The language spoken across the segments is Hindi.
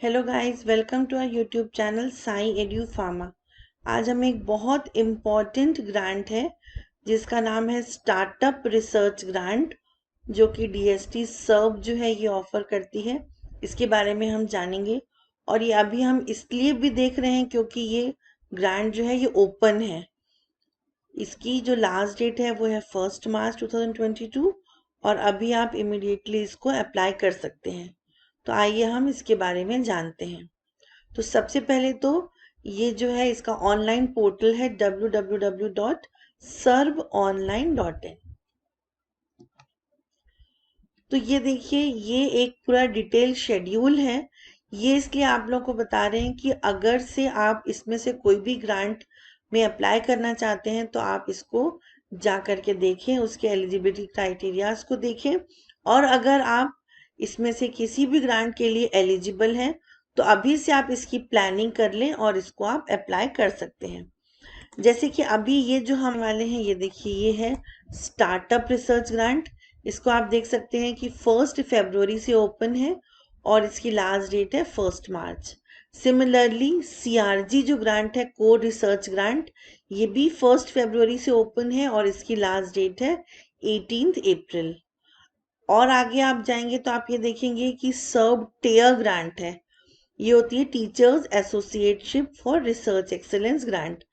Hello guys, welcome to our YouTube channel Sai edu pharma. आज हम एक बहुत इम्पॉर्टेंट ग्रांट है जिसका नाम है स्टार्टअप रिसर्च ग्रांट, जो कि डीएसटी सर्व जो है ये ऑफर करती है। इसके बारे में हम जानेंगे। और ये अभी हम इसलिए भी देख रहे हैं क्योंकि ये ग्रांट जो है ये ओपन है। इसकी जो लास्ट डेट है वो है 1 मार्च 2022 और अभी आप इमिडिएटली इसको अप्लाई कर सकते हैं। तो आइए हम इसके बारे में जानते हैं। तो सबसे पहले तो ये जो है इसका ऑनलाइन पोर्टल है www.serveonline.in। तो ये देखिए, ये एक पूरा डिटेल शेड्यूल है। ये इसलिए आप लोगों को बता रहे हैं कि अगर से आप इसमें से कोई भी ग्रांट में अप्लाई करना चाहते हैं तो आप इसको जा करके देखें, उसके एलिजिबिलिटी क्राइटेरियाज को देखें। और अगर आप इसमें से किसी भी ग्रांट के लिए एलिजिबल हैं तो अभी से आप इसकी प्लानिंग कर लें और इसको आप अप्लाई कर सकते हैं। जैसे कि अभी ये जो हम वाले हैं, ये देखिए, ये है स्टार्टअप रिसर्च ग्रांट। इसको आप देख सकते हैं कि 1 फरवरी से ओपन है और इसकी लास्ट डेट है 1 मार्च। सिमिलरली सीआरजी जो ग्रांट है, कोर रिसर्च ग्रांट, ये भी 1 फरवरी से ओपन है और इसकी लास्ट डेट है 18 अप्रैल। और आगे आप जाएंगे तो आप ये देखेंगे कि सर्व टेयर ग्रांट है। ये होती है teachers associateship for research excellence grant.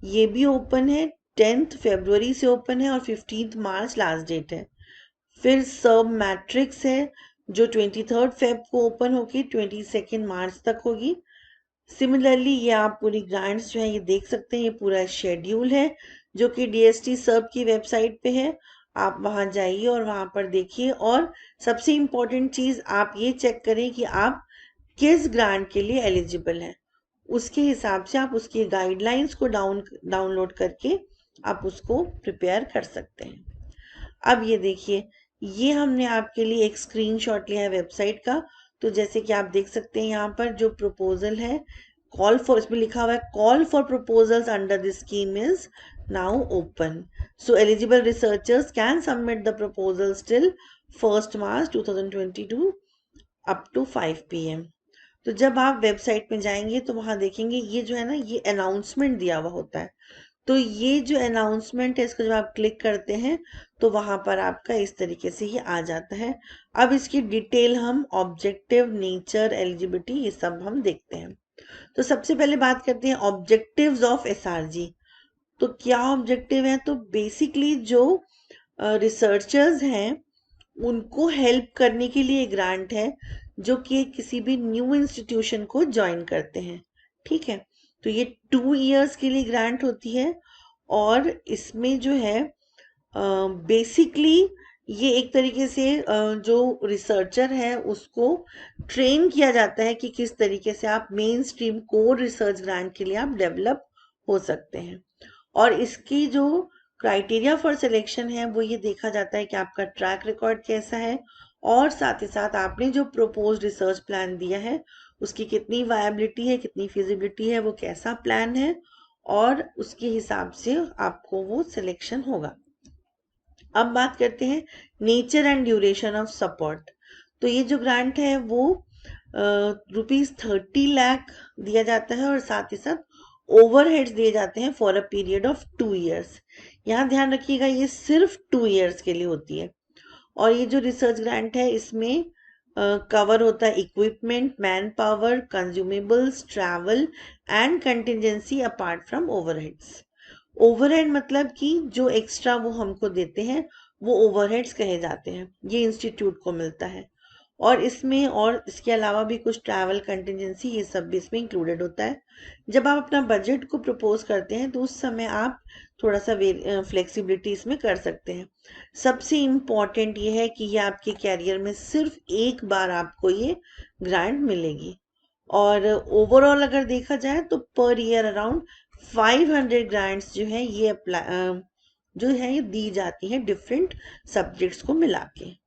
ये भी ओपन है, 10 फरवरी से ओपन है और 15 मार्च लास्ट डेट है। फिर सर्व मैट्रिक्स है जो 23 फेब को ओपन होगी, 22 मार्च तक होगी। सिमिलरली ये आप पूरी ग्रांट्स जो है ये देख सकते हैं। ये पूरा शेड्यूल है जो कि डीएसटी सर्व की वेबसाइट पे है। आप वहां जाइए और वहां पर देखिए। और सबसे इम्पोर्टेंट चीज आप ये चेक करें कि आप किस ग्रांट के लिए एलिजिबल हैं। उसके हिसाब से आप उसकी गाइडलाइंस को डाउनलोड करके आप उसको प्रिपेयर कर सकते हैं। अब ये देखिए, ये हमने आपके लिए एक स्क्रीनशॉट लिया है वेबसाइट का। तो जैसे कि आप देख सकते हैं यहाँ पर जो प्रपोजल है, कॉल फॉर, इसमें लिखा हुआ है call for proposals under this scheme is now open. So eligible researchers can submit the proposals till 1 March 2022 up to 5 PM। तो जब आप वेबसाइट में जाएंगे तो वहां देखेंगे ये जो है ना, ये अनाउंसमेंट दिया हुआ होता है। तो ये जो अनाउंसमेंट है, इसको जब आप क्लिक करते हैं तो वहां पर आपका इस तरीके से ये आ जाता है। अब इसकी डिटेल हम ऑब्जेक्टिव, नेचर, एलिजिबिलिटी, ये सब हम देखते हैं। तो सबसे पहले बात करते हैं ऑब्जेक्टिव्स ऑफ एसआरजी। तो क्या ऑब्जेक्टिव है? तो बेसिकली जो रिसर्चर्स हैं उनको हेल्प करने के लिए ग्रांट है, जो कि किसी भी न्यू इंस्टीट्यूशन को ज्वाइन करते हैं। ठीक है, तो ये 2 इयर्स के लिए ग्रांट होती है। और इसमें जो है बेसिकली ये एक तरीके से जो रिसर्चर है उसको ट्रेन किया जाता है कि किस तरीके से आप main stream core research grant के लिए आप डेवलप हो सकते हैं। और इसकी जो क्राइटेरिया फॉर सिलेक्शन है वो ये देखा जाता है कि आपका ट्रैक रिकॉर्ड कैसा है और साथ ही साथ आपने जो प्रपोज रिसर्च प्लान दिया है उसकी कितनी वायबिलिटी है, कितनी फिजिबिलिटी है, वो कैसा प्लान है, और उसके हिसाब से आपको वो सिलेक्शन होगा। अब बात करते हैं nature and duration of support. तो ये जो ग्रांट है वो ₹30 लाख दिया जाता है और साथ ही साथ ओवरहेड्स दिए जाते हैं for a period of 2 years. यहाँ ध्यान रखिएगा, ये सिर्फ 2 इयर्स के लिए होती है। और ये जो रिसर्च ग्रांट है इसमें कवर होता है equipment, man power, consumables, travel and contingency apart from overheads. Overhead मतलब कि जो एक्स्ट्रा वो हमको देते हैं वो ओवरहेड्स कहे जाते हैं, ये इंस्टीट्यूट को मिलता है। और इसमें और इसके अलावा भी कुछ ट्रैवल कंटिजेंसी, ये सब भी इसमें इंक्लूडेड होता है। जब आप अपना बजट को प्रपोज करते हैं तो उस समय आप थोड़ा सा फ्लेक्सिबिलिटी इसमें कर सकते हैं। सबसे इम्पॉर्टेंट ये है कि ये आपके कैरियर में सिर्फ एक बार आपको ये ग्रांट मिलेगी। और ओवरऑल अगर देखा जाए तो पर ईयर अराउंड 500 ग्रांट्स जो है ये अप्लाई जो है ये दी जाती हैं डिफरेंट सब्जेक्ट्स को मिला के।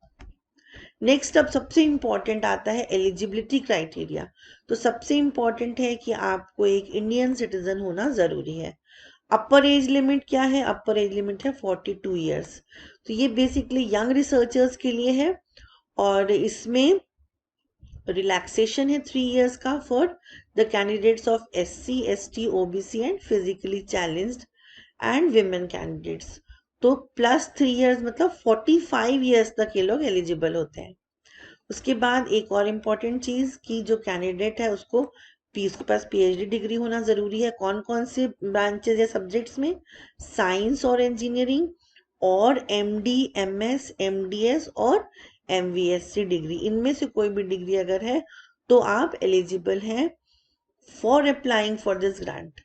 नेक्स्ट अब सबसे इंपॉर्टेंट आता है एलिजिबिलिटी क्राइटेरिया। तो सबसे इंपॉर्टेंट है कि आपको एक इंडियन सिटीजन होना जरूरी है। अपर एज लिमिट क्या है? अपर एज लिमिट है 42 ईयर्स। तो ये बेसिकली यंग रिसर्चर्स के लिए है। और इसमें रिलैक्सेशन है 3 years का for the candidates of SC ST OBC and physically challenged and women candidates. तो +3 years मतलब 45 years तक ये लोग एलिजिबल होते हैं। उसके बाद एक और इम्पॉर्टेंट चीज कि जो कैंडिडेट है उसके पास PhD डिग्री होना जरूरी है। कौन कौन से ब्रांचेस या सब्जेक्ट्स में? साइंस और इंजीनियरिंग, और MD MS MDS और MVSC डिग्री, इनमें से कोई भी डिग्री अगर है तो आप एलिजिबल हैं for applying for this grant.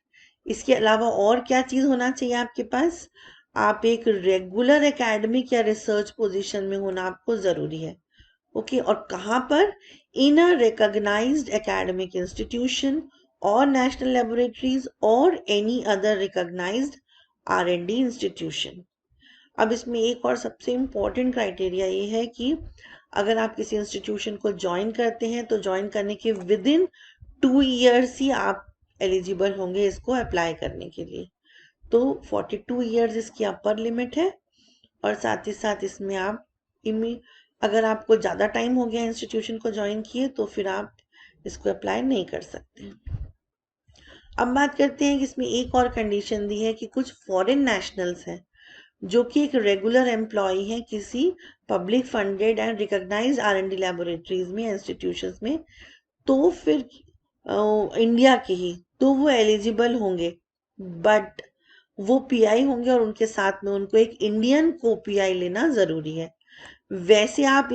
इसके अलावा और क्या चीज होना चाहिए आपके पास? आप एक रेगुलर एकेडमिक या रिसर्च पोजीशन में होना आपको जरूरी है। ओके, और कहाँ पर? In a recognized academic institution और नेशनल लेबोरेटरीज और any other recognized R&D institution. अब इसमें एक और सबसे इम्पोर्टेंट क्राइटेरिया ये है कि अगर आप किसी इंस्टीट्यूशन को ज्वाइन करते हैं तो ज्वाइन करने के विद इन 2 years ही आप एलिजिबल होंगे इसको अप्लाई करने के लिए। तो 42 years इसकी अपर लिमिट है, और साथ ही साथ इसमें आप अगर आपको ज़्यादा टाइम हो गया इंस्टीट्यूशन को ज्वाइन किए तो फिर आप इसको अप्लाई नहीं कर सकते। अब बात करते हैं कि इसमें एक और कंडीशन दी है कि कुछ फॉरेन नेशनल्स हैं जो कि एक रेगुलर एम्प्लॉय है किसी public funded and recognized R&D laboratories में, इंस्टीट्यूशंस में, तो फिर इंडिया के ही, तो वो एलिजिबल होंगे, बट वो PI होंगे और उनके साथ में उनको एक इंडियन को PI लेना जरूरी है। वैसे आप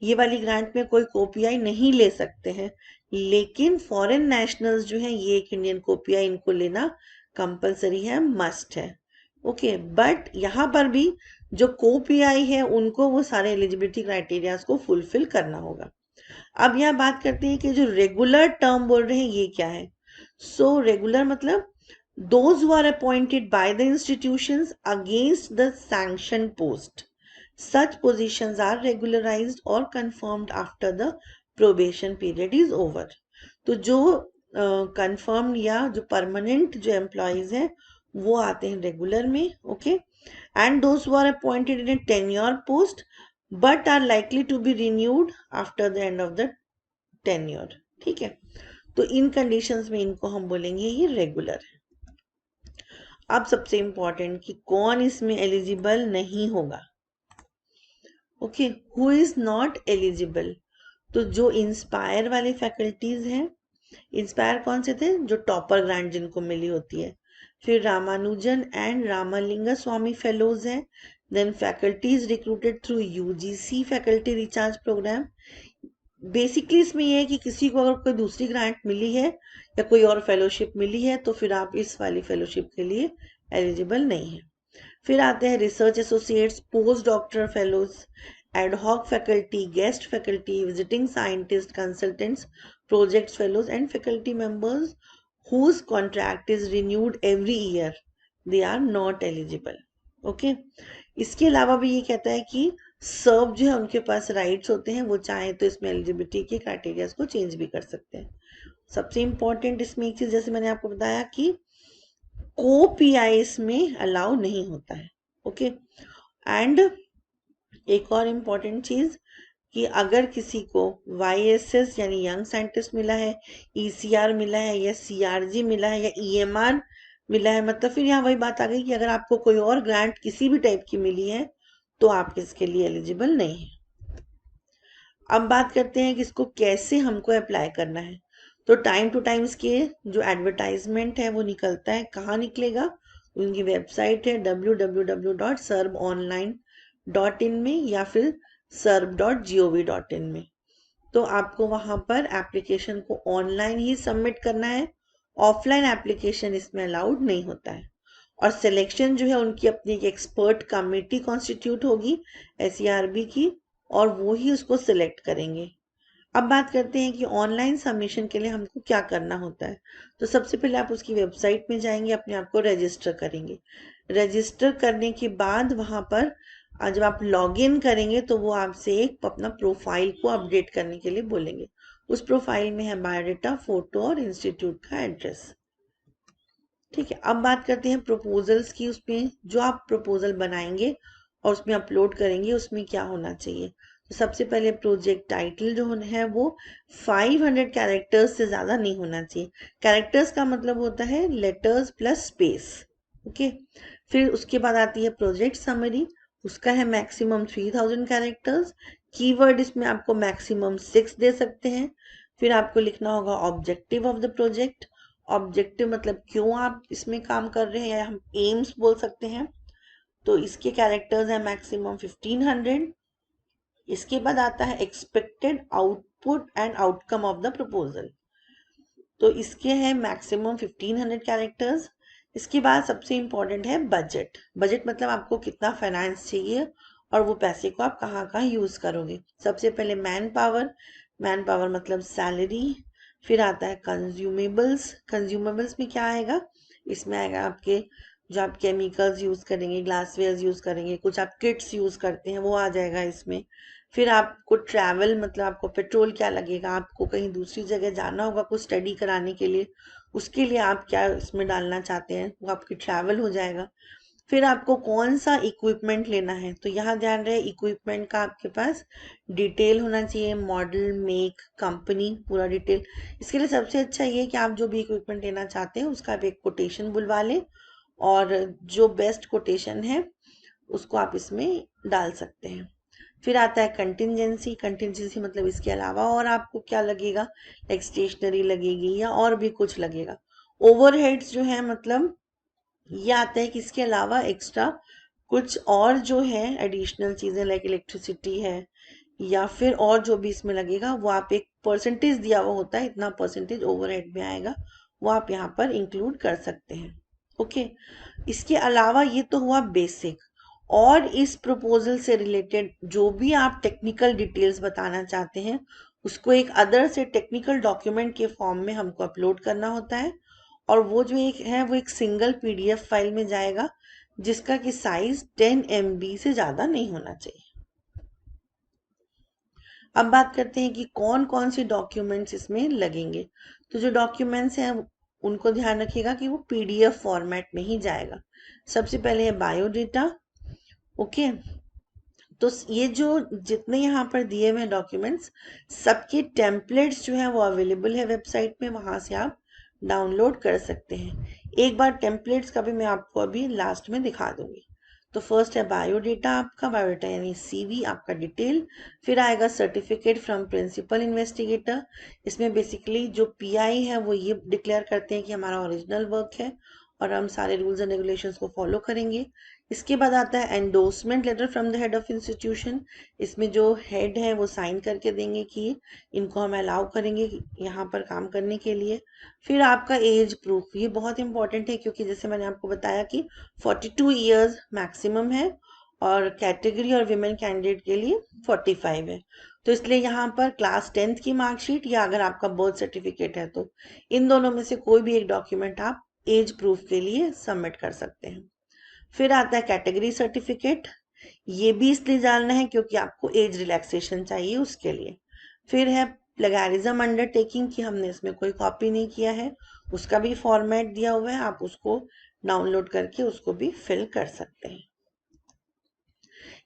ये वाली ग्रांट में कोई को-PI नहीं ले सकते हैं, लेकिन फॉरेन नेशनल्स जो हैं ये एक इंडियन को-PI इनको लेना कंपलसरी है, मस्ट है। ओके, बट यहाँ पर भी जो को-PI है उनको वो सारे एलिजिबिलिटी क्राइटेरियाज को फुलफिल करना होगा। अब यहाँ बात करते हैं कि जो रेगुलर टर्म बोल रहे हैं ये क्या है। सो रेगुलर मतलब those who are appointed by the institutions against the sanctioned post. Such positions are regularized or confirmed after the probation period is over. तो जो confirmed या जो permanent जो employees हैं वो आते हैं रेगुलर में, okay, and those who are appointed in a tenure post but are likely to be renewed after the end of the tenure, ठीक है। तो इन कंडीशंस में इनको हम बोलेंगे ये रेगुलर है। अब सबसे इंपॉर्टेंट कि कौन इसमें एलिजिबल नहीं होगा। Okay, who is not eligible? तो जो इंस्पायर वाले फैकल्टीज हैं, इंस्पायर कौन से थे? जो टॉपर ग्रांट जिनको मिली होती है। फिर रामानुजन एंड रामलिंगा स्वामी फेलोज हैं। Then faculties recruited through UGC faculty recharge programme. Basically इसमें यह है कि किसी को अगर कोई दूसरी ग्रांट मिली है या कोई और फेलोशिप मिली है तो फिर आप इस वाली फेलोशिप के लिए एलिजिबल नहीं है। फिर आते हैं research associates, post doctor fellows, ad hoc faculty, guest faculty, visiting scientist, consultants, project fellows and faculty members whose contract is renewed every year, they are not eligible. Okay, इसके अलावा भी ये कहता है कि सर्व जो है उनके पास राइट्स होते हैं, वो चाहे तो इसमें एलिजिबिलिटी के क्राइटेरिया को चेंज भी कर सकते हैं। सबसे इंपॉर्टेंट इसमें एक चीज जैसे मैंने आपको बताया कि को-PI इसमें अलाउ नहीं होता है। ओके, एंड एक और इम्पॉर्टेंट चीज कि अगर किसी को YSS यानी यंग साइंटिस्ट मिला है, ECR मिला है या CRG मिला है या EMR मिला है, मतलब फिर यहाँ वही बात आ गई कि अगर आपको कोई और ग्रांट किसी भी टाइप की मिली है तो आप इसके लिए एलिजिबल नहीं है। अब बात करते हैं कि इसको कैसे हमको अप्लाई करना है। तो टाइम टू टाइम इसके जो एडवर्टाइजमेंट है वो निकलता है। कहाँ निकलेगा? उनकी वेबसाइट है www.serbonline.in में या फिर serb.gov.in में। तो आपको वहां पर एप्लीकेशन को ऑनलाइन ही सबमिट करना है, ऑफलाइन एप्लीकेशन इसमें अलाउड नहीं होता है। और सिलेक्शन जो है उनकी अपनी एक एक्सपर्ट कमेटी कॉन्स्टिट्यूट होगी SERB की, और वो ही उसको सिलेक्ट करेंगे। अब बात करते हैं कि ऑनलाइन सबमिशन के लिए हमको क्या करना होता है। तो सबसे पहले आप उसकी वेबसाइट में जाएंगे, अपने आप को रजिस्टर करेंगे। रजिस्टर करने के बाद वहां पर जब आप लॉग इन करेंगे तो वो आपसे एक अपना प्रोफाइल को अपडेट करने के लिए बोलेंगे। उस प्रोफाइल में है बायोडाटा, फोटो और इंस्टीट्यूट का एड्रेस। ठीक है, अब बात करते हैं प्रपोजल्स की। उसमें जो आप प्रपोजल बनाएंगे और उसमें अपलोड करेंगे उसमें क्या होना चाहिए। तो सबसे पहले प्रोजेक्ट टाइटल जो है वो 500 कैरेक्टर्स से ज़्यादा नहीं होना चाहिए। कैरेक्टर्स का मतलब होता है लेटर्स प्लस स्पेस। ओके, फिर उसके बाद आती है प्रोजेक्ट समरी, उसका है मैक्सिमम 3000 कैरेक्टर्स। कीवर्ड इसमें आपको मैक्सिमम 6 दे सकते हैं। फिर आपको लिखना होगा objective of the project. Objective मतलब क्यों आप इसमें काम कर रहे हैं, या हम एम्स बोल सकते हैं। तो इसके कैरेक्टर्स हैं मैक्सिमम 1500। इसके बाद आता है expected output and outcome of the proposal, तो इसके हैं मैक्सिमम 1500 कैरेक्टर्स। इसके बाद सबसे इंपॉर्टेंट है बजट। बजट मतलब आपको कितना फाइनेंस चाहिए और वो पैसे को आप कहाँ कहाँ यूज करोगे। सबसे पहले मैन पावर, मैन पावर मतलब सैलरी। फिर आता है कंज्यूमेबल्स, कंज्यूमेबल्स में क्या आएगा, इसमें आएगा आपके जो आप केमिकल्स यूज करेंगे, ग्लासवेयर यूज करेंगे, कुछ आप किट्स यूज करते हैं, वो आ जाएगा इसमें। फिर आपको ट्रैवल मतलब आपको पेट्रोल क्या लगेगा, आपको कहीं दूसरी जगह जाना होगा कुछ स्टडी कराने के लिए, उसके लिए आप क्या इसमें डालना चाहते हैं, वो आपकी ट्रैवल हो जाएगा। फिर आपको कौन सा इक्विपमेंट लेना है, तो यहाँ ध्यान रहे इक्विपमेंट का आपके पास डिटेल होना चाहिए, मॉडल, मेक, कंपनी, पूरा डिटेल। इसके लिए सबसे अच्छा ये है कि आप जो भी इक्विपमेंट लेना चाहते हैं उसका आप एक कोटेशन बुलवा लें, और जो बेस्ट कोटेशन है उसको आप इसमें डाल सकते हैं। फिर आता है कंटिजेंसी, कंटिजेंसी मतलब इसके अलावा और आपको क्या लगेगा, लाइक स्टेशनरी लगेगी या और भी कुछ लगेगा। ओवरहेड्स जो है मतलब ये आता है कि इसके अलावा एक्स्ट्रा कुछ और जो है एडिशनल चीजें लाइक इलेक्ट्रिसिटी है या फिर और जो भी इसमें लगेगा, वो आप एक परसेंटेज दिया हुआ होता है, इतना परसेंटेज ओवरहेड में आएगा, वो आप यहाँ पर इंक्लूड कर सकते हैं। ओके, इसके अलावा ये तो हुआ बेसिक, और इस प्रपोजल से रिलेटेड जो भी आप टेक्निकल डिटेल्स बताना चाहते हैं उसको एक अदर से टेक्निकल डॉक्यूमेंट के फॉर्म में हमको अपलोड करना होता है, और वो जो एक है वो एक सिंगल पीडीएफ फाइल में जाएगा जिसका कि साइज 10 MB से ज़्यादा नहीं होना चाहिए। अब बात करते हैं कि कौन कौन से डॉक्यूमेंट्स इसमें लगेंगे। तो जो डॉक्यूमेंट्स हैं उनको ध्यान रखिएगा कि वो पीडीएफ फॉर्मेट में ही जाएगा। सबसे पहले है बायोडेटा। ओके, तो ये जो जितने यहाँ पर दिए हुए डॉक्यूमेंट्स सबके टेम्पलेट्स जो है वो अवेलेबल है वेबसाइट में, वहां से आप डाउनलोड कर सकते हैं। एक बार टेम्पलेट्स का भी मैं आपको अभी लास्ट में दिखा दूंगी। तो फर्स्ट है बायोडेटा, आपका बायोडेटा यानी सीवी, आपका डिटेल। फिर आएगा सर्टिफिकेट फ्रॉम प्रिंसिपल इन्वेस्टिगेटर। इसमें बेसिकली जो पीआई है वो ये डिक्लेयर करते हैं कि हमारा ओरिजिनल वर्क है और हम सारे रूल्स एंड रेगुलेशंस को फॉलो करेंगे। इसके बाद आता है endorsement letter from the head of institution. इसमें जो हेड है वो साइन करके देंगे कि इनको हम अलाउ करेंगे यहाँ पर काम करने के लिए। फिर आपका एज प्रूफ, ये बहुत इंपॉर्टेंट है क्योंकि जैसे मैंने आपको बताया कि 42 ईयर्स मैक्सिमम है और कैटेगरी और विमेन कैंडिडेट के लिए 45 है। तो इसलिए यहाँ पर क्लास 10th की मार्कशीट या अगर आपका बर्थ सर्टिफिकेट है तो इन दोनों में से कोई भी एक डॉक्यूमेंट आप एज प्रूफ के लिए सबमिट कर सकते हैं। फिर आता है कैटेगरी सर्टिफिकेट, ये भी इसलिए डालना है क्योंकि आपको एज रिलैक्सेशन चाहिए उसके लिए। फिर है प्लेगैरिज्म अंडरटेकिंग कि हमने इसमें कोई कॉपी नहीं किया है, उसका भी फॉर्मेट दिया हुआ है, आप उसको डाउनलोड करके उसको भी फिल कर सकते हैं।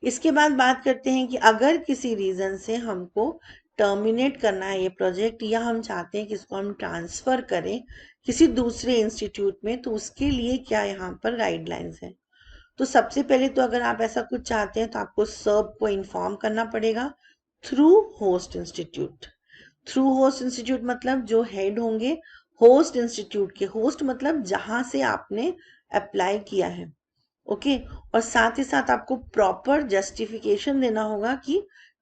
इसके बाद बात करते हैं कि अगर किसी रीजन से हमको टर्मिनेट करना है ये प्रोजेक्ट, या हम चाहते हैं कि इसको हम ट्रांसफर करें किसी दूसरे इंस्टीट्यूट में, तो उसके लिए क्या यहाँ पर गाइडलाइंस है। तो सबसे पहले तो अगर आप ऐसा कुछ चाहते हैं तो आपको सर्व को इन्फॉर्म करना पड़ेगा through host institute. Through host institute मतलब जो हेड होंगे होस्ट इंस्टीट्यूट के, होस्ट मतलब जहां से आपने अप्लाई किया है। ओके, और साथ ही साथ आपको प्रॉपर जस्टिफिकेशन देना होगा कि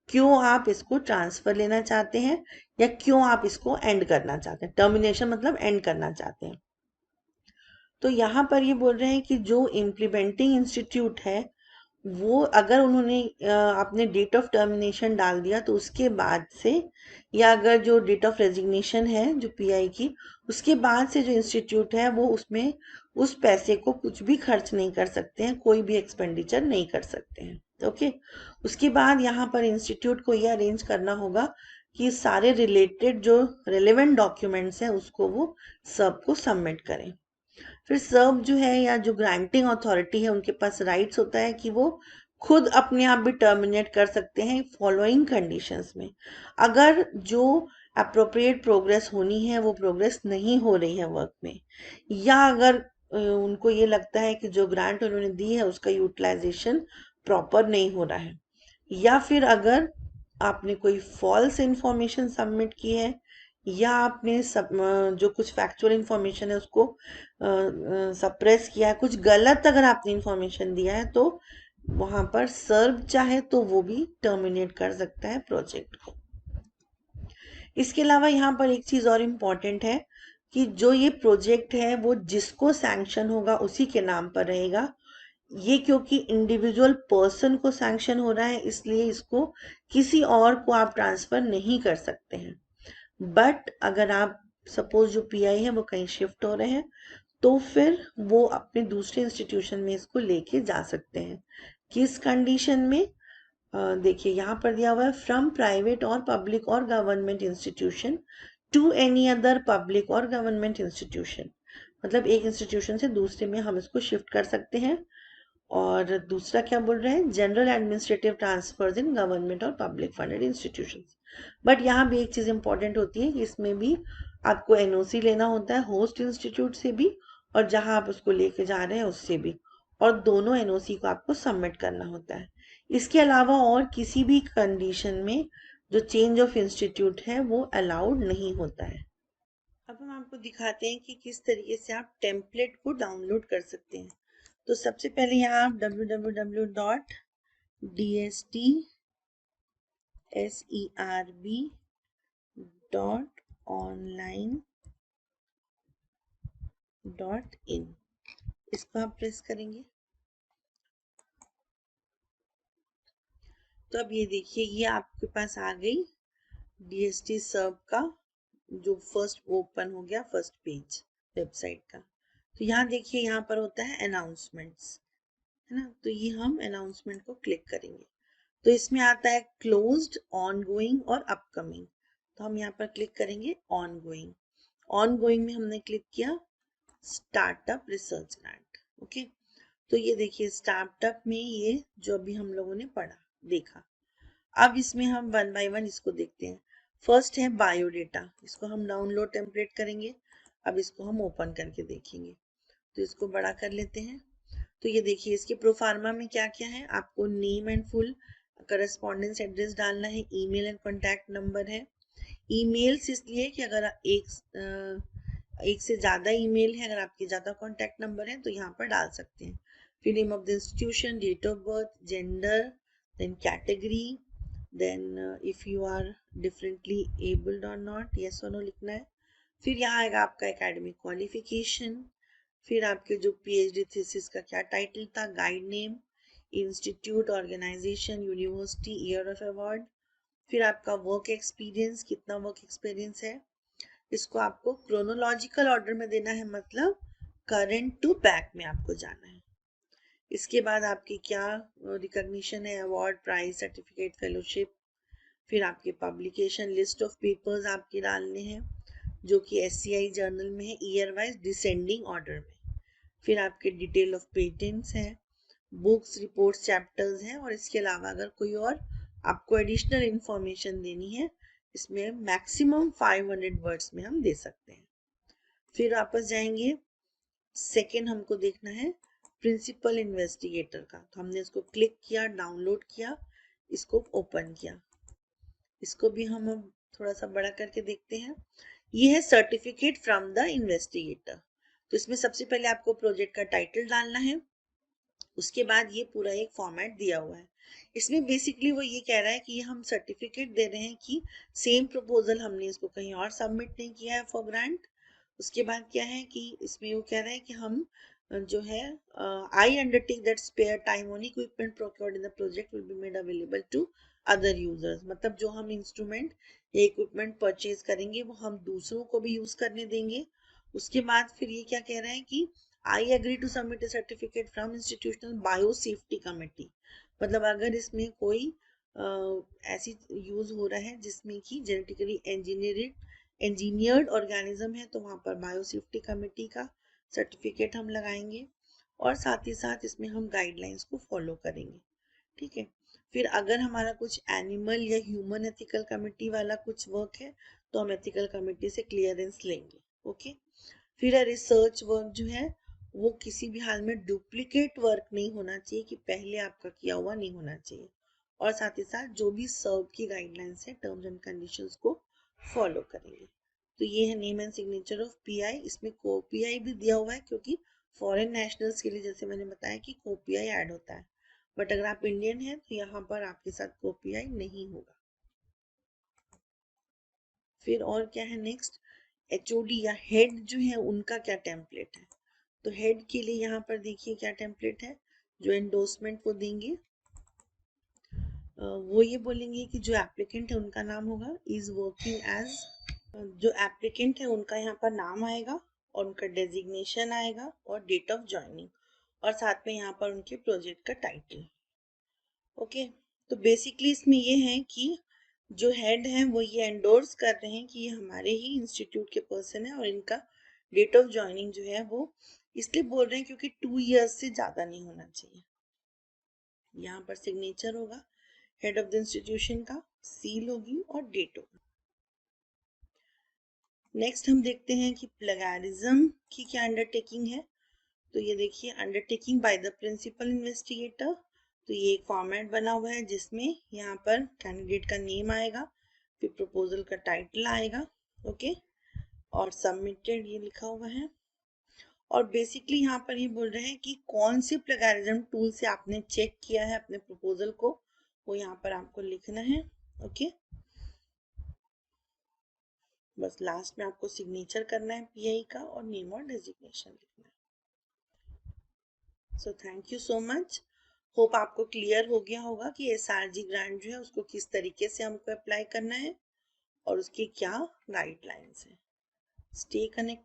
क्यों आप इसको ट्रांसफर लेना चाहते हैं या क्यों आप इसको एंड करना चाहते हैं। टर्मिनेशन मतलब एंड करना चाहते हैं। तो यहाँ पर ये बोल रहे हैं कि जो इम्प्लीमेंटिंग इंस्टीट्यूट है वो अगर उन्होंने आपने डेट ऑफ टर्मिनेशन डाल दिया तो उसके बाद से, या अगर जो डेट ऑफ रेजिग्नेशन है जो पीआई की, उसके बाद से जो इंस्टीट्यूट है वो उसमें उस पैसे को कुछ भी खर्च नहीं कर सकते हैं, कोई भी एक्सपेंडिचर नहीं कर सकते हैं। ओके, उसके बाद यहाँ पर इंस्टीट्यूट को ये अरेंज करना होगा कि सारे रिलेटेड जो रिलेवेंट डॉक्यूमेंट्स हैं उसको वो सबको सबमिट करें। फिर सर्व जो है या जो ग्रांटिंग अथॉरिटी है उनके पास राइट्स होता है कि वो खुद अपने आप भी टर्मिनेट कर सकते हैं फॉलोइंग कंडीशंस में। अगर जो अप्रोप्रिएट प्रोग्रेस होनी है वो प्रोग्रेस नहीं हो रही है वर्क में, या अगर उनको ये लगता है कि जो ग्रांट उन्होंने दी है उसका यूटिलाइजेशन प्रॉपर नहीं हो रहा है, या फिर अगर आपने कोई फॉल्स इंफॉर्मेशन सबमिट की है, या आपने जो कुछ फैक्चुअल इंफॉर्मेशन है उसको सप्रेस किया है, कुछ गलत अगर आपने इंफॉर्मेशन दिया है, तो वहां पर सर्व चाहे तो वो भी टर्मिनेट कर सकता है प्रोजेक्ट को। इसके अलावा यहाँ पर एक चीज और इम्पोर्टेंट है कि जो ये प्रोजेक्ट है वो जिसको सैंक्शन होगा उसी के नाम पर रहेगा। ये क्योंकि इंडिविजुअल पर्सन को सैंक्शन हो रहा है इसलिए इसको किसी और को आप ट्रांसफर नहीं कर सकते हैं। बट अगर आप सपोज जो पीआई है वो कहीं शिफ्ट हो रहे हैं तो फिर वो अपने दूसरे इंस्टीट्यूशन में इसको लेके जा सकते हैं। किस कंडीशन में? देखिए यहाँ पर दिया हुआ है फ्रॉम प्राइवेट और पब्लिक और government institution to any other public और गवर्नमेंट इंस्टीट्यूशन। मतलब एक इंस्टीट्यूशन से दूसरे में हम इसको शिफ्ट कर सकते हैं। और दूसरा क्या बोल रहे हैं? General administrative transfers in government और पब्लिक फंडेड इंस्टीट्यूशंस। बट यहाँ भी एक चीज इंपॉर्टेंट होती है कि इसमें भी आपको एनओसी लेना होता है होस्ट इंस्टीट्यूट से भी और जहां आप उसको लेके जा रहे हैं उससे भी, और दोनों एनओसी को आपको सबमिट करना होता है। इसके अलावा और किसी भी कंडीशन में जो चेंज ऑफ इंस्टीट्यूट है वो अलाउड नहीं होता है। अब हम आपको दिखाते हैं कि किस तरीके से आप टेम्पलेट को डाउनलोड कर सकते हैं। तो सबसे पहले यहाँ आप www.dstserb.online.in इसको आप प्रेस करेंगे तो अब ये देखिए ये आपके पास आ गई डीएसटी सर्व का जो फर्स्ट ओपन हो गया, फर्स्ट पेज वेबसाइट का। तो यहाँ देखिए यहाँ पर होता है अनाउंसमेंट्स, है ना। तो ये हम अनाउंसमेंट को क्लिक करेंगे तो इसमें आता है क्लोज्ड, ऑनगोइंग और अपकमिंग। तो हम यहाँ पर क्लिक करेंगे ऑनगोइंग। ऑनगोइंग में हमने क्लिक किया स्टार्टअप रिसर्च ग्रांट। ओके, तो ये देखिए स्टार्टअप में ये जो अभी हम लोगों ने पढ़ा देखा। अब इसमें हम वन बाय वन इसको देखते हैं। फर्स्ट है बायोडेटा, इसको हम डाउनलोड टेम्पलेट करेंगे। अब इसको हम ओपन करके देखेंगे तो इसको बड़ा कर लेते हैं। तो ये देखिए इसके प्रोफार्मा में क्या क्या है, आपको name and full correspondence address डालना है, ईमेल एंड कॉन्टैक्ट नंबर है। ईमेल्स इसलिए कि अगर एक से ज़्यादा ईमेल है, अगर आपके ज़्यादा कॉन्टैक्ट नंबर है तो यहाँ पर डाल सकते हैं। फिर name of the institution, date of birth, gender, then category, then if you are differently abled और नॉट, यस और नो लिखना है। फिर यहाँ आएगा आपका एकेडमिक क्वालिफिकेशन, फिर आपके जो पीएचडी थीसिस का क्या टाइटल था, guide name, institute, organisation, university, year of award, फिर आपका वर्क एक्सपीरियंस, कितना वर्क एक्सपीरियंस है। इसको आपको क्रोनोलॉजिकल ऑर्डर में देना है, मतलब करंट टू बैक में आपको जाना है। इसके बाद आपकी क्या रिकॉग्निशन है, अवार्ड, प्राइज, सर्टिफिकेट, फेलोशिप, फिर आपके पब्लिकेशन, लिस्ट ऑफ पेपर्स आपके डालने हैं जो कि एससीआई जर्नल में है, ईयर वाइज डिसेंडिंग ऑर्डर में। फिर आपके डिटेल ऑफ पेटेंट्स हैं, बुक्स, रिपोर्ट्स, चैप्टर्स हैं, और इसके अलावा अगर कोई और आपको एडिशनल इंफॉर्मेशन देनी है इसमें मैक्सिमम 500 वर्ड्स में हम दे सकते हैं। फिर वापस जाएंगे, सेकेंड हमको देखना है प्रिंसिपल इन्वेस्टिगेटर का। तो हमने इसको क्लिक किया, डाउनलोड किया, इसको ओपन किया। इसको भी हम अब थोड़ा सा बड़ा करके देखते हैं। ये है सर्टिफिकेट फ्रॉम द इन्वेस्टिगेटर। तो इसमें सबसे पहले आपको प्रोजेक्ट का टाइटल डालना है, उसके बाद ये पूरा एक फॉर्मेट दिया हुआ है। इसमें बेसिकली वो ये कह रहा है कि हम सर्टिफिकेट दे रहे हैं कि सेम प्रपोजल हमने इसको कहीं और सबमिट नहीं किया है फॉर ग्रांट। उसके बाद क्या है कि इसमें वो कह रहा है कि हम जो है I undertake that spare time own equipment procured in the project will be made available to other users. मतलब जो हम इंस्ट्रूमेंट या इक्विपमेंट परचेज करेंगे वो हम दूसरों को भी यूज करने देंगे। उसके बाद फिर ये क्या कह रहा है कि I agree to submit a certificate from institutional biosafety committee। मतलब अगर इसमें कोई ऐसी यूज हो रहा है जिसमें कि जेनेटिकली इंजीनियर्ड ऑर्गेनिज्म है तो वहां पर बायोसेफ्टी कमेटी का सर्टिफिकेट हम लगाएंगे, और साथ ही साथ इसमें हम गाइडलाइंस को फॉलो करेंगे। ठीक है। फिर अगर हमारा कुछ एनिमल या ह्यूमन एथिकल कमिटी वाला कुछ वर्क है तो हम एथिकल कमिटी से क्लियरेंस लेंगे। ओके। फिर रिसर्च वर्क जो है वो किसी भी हाल में डुप्लीकेट वर्क नहीं होना चाहिए, कि पहले आपका किया हुआ नहीं होना चाहिए। और साथ ही साथ जो भी सर्व की गाइडलाइंस है टर्म्स एंड कंडीशंस को फॉलो करेंगे। तो ये है name and signature of pi. इसमें को पीआई भी दिया हुआ है क्योंकि फॉरेन नेशनल्स के लिए जैसे मैंने बताया कि को पीआई ऐड होता है, बट अगर आप इंडियन हैं तो यहाँ पर आपके साथ को पीआई नहीं होगा। फिर और क्या है नेक्स्ट, एचओडी या हेड जो है उनका क्या टेम्पलेट है। तो हेड के लिए यहाँ पर देखिए क्या टेम्पलेट है। जो एंडोर्समेंट वो देंगे वो ये बोलेंगे कि जो एप्लीकेंट है उनका नाम होगा इज वर्किंग एज, जो एप्लीकेंट है उनका यहाँ पर नाम आएगा और उनका डेजिग्नेशन आएगा और डेट ऑफ ज्वाइनिंग, और साथ में यहाँ पर उनके प्रोजेक्ट का टाइटल। ओके। तो बेसिकली इसमें ये है कि जो हेड हैं वो ये एंडोर्स कर रहे हैं कि ये हमारे ही इंस्टीट्यूट के पर्सन है, और इनका डेट ऑफ ज्वाइनिंग जो है वो इसलिए बोल रहे हैं क्योंकि 2 इयर्स से ज़्यादा नहीं होना चाहिए। यहाँ पर सिग्नेचर होगा हेड ऑफ द इंस्टीट्यूशन का, सील होगी और डेट होगा। नेक्स्ट हम देखते हैं कि प्लेगैरिज्म की क्या अंडरटेकिंग है। तो ये देखिए undertaking by the principal investigator. तो ये एक फॉर्मेट बना हुआ है जिसमें यहाँ पर कैंडिडेट का नेम आएगा, फिर प्रपोजल का टाइटल आएगा। ओके। और सबमिटेड ये लिखा हुआ है। और बेसिकली यहाँ पर ये बोल रहे हैं कि कौन से प्लेगैरिज्म टूल से आपने चेक किया है अपने प्रपोजल को, वो यहाँ पर आपको लिखना है। ओके। बस लास्ट में आपको सिग्नेचर करना है पीआई का और नेम और डेजिग्नेशन लिखना है। So thank you so much. Hope आपको क्लियर हो गया होगा कि एसआरजी ग्रांट जो है उसको किस तरीके से हमको अप्लाई करना है और उसकी क्या गाइडलाइंस है। Stay connect.